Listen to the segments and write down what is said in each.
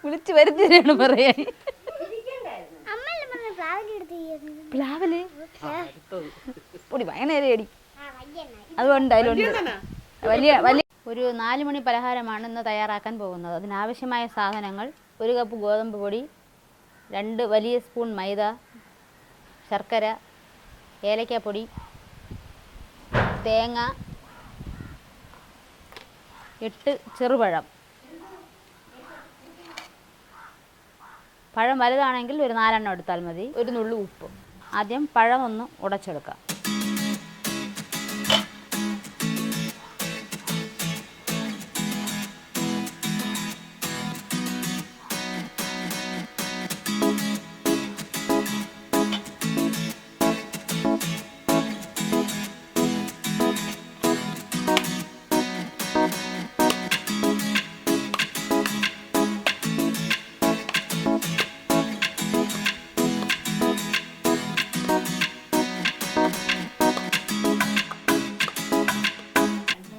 വിളിച്ചു വരുത്തിയാണ് പറയാൻ. പ്ലാവല് പൊടി ഭയങ്കര അടി. അതുകൊണ്ട് അതിലുണ്ട് വലിയ വലിയ ഒരു 4 മണി പലഹാരമാണ് ഇന്ന് തയ്യാറാക്കാൻ പോകുന്നത്. അതിനാവശ്യമായ സാധനങ്ങൾ: 1 കപ്പ് ഗോതമ്പ് പൊടി, 2 വലിയ സ്പൂൺ മൈദ, ശർക്കര, ഏലക്കാപ്പൊടി, തേങ്ങ, 8 ചെറുപഴം. പഴം വലുതാണെങ്കിൽ ഒരു 4 എണ്ണം എടുത്താൽ മതി. 1 നുള്ളു ഉപ്പ്. ആദ്യം പഴം ഒന്ന് ഉടച്ചെടുക്കാം.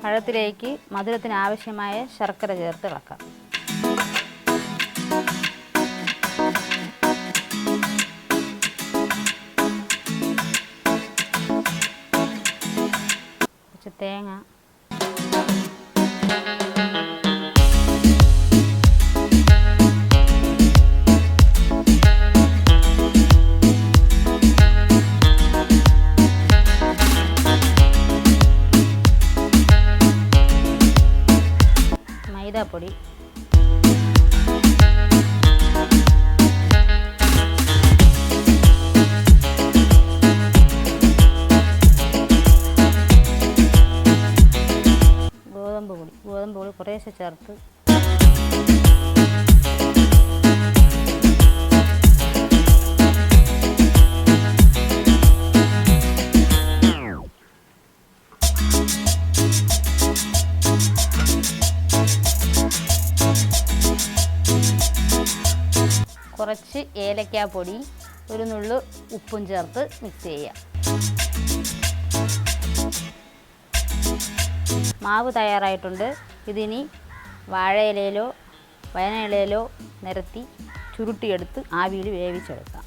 പഴത്തിലേക്ക് മധുരത്തിന് ആവശ്യമായ ശർക്കര ചേർത്ത് ഇളക്കാം. കുറച്ച് തേങ്ങ, മൈദാപ്പൊടി, ഗോതമ്പ് പൊടി കുറേശ്ശെ ചേർത്ത് കുറച്ച് ഏലക്കാപ്പൊടി, 1 നുള്ളു ഉപ്പും ചേർത്ത് മിക്സ് ചെയ്യാം. മാവ് തയ്യാറായിട്ടുണ്ട്. ഇതിനി വാഴയിലയിലോ വയനയിലയിലോ നിരത്തി ചുരുട്ടിയെടുത്ത് ആവിയിൽ വേവിച്ചെടുക്കാം.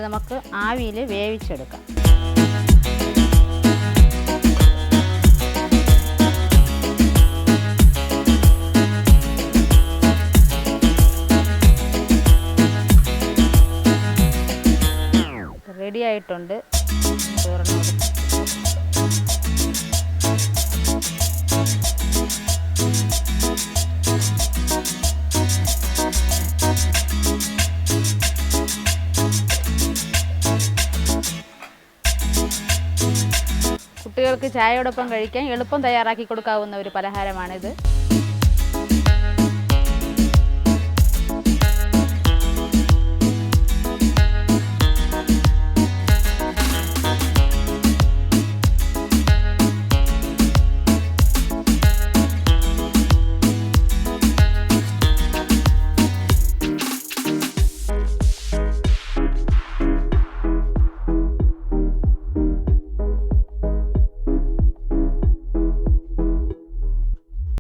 നമുക്ക് ആവിയിൽ വേവിച്ചെടുക്കാം. റെഡി ആയിട്ടുണ്ട്. കുട്ടികൾക്ക് ചായയോടൊപ്പം കഴിക്കാൻ എളുപ്പം തയ്യാറാക്കി കൊടുക്കാവുന്ന ഒരു പലഹാരമാണിത്.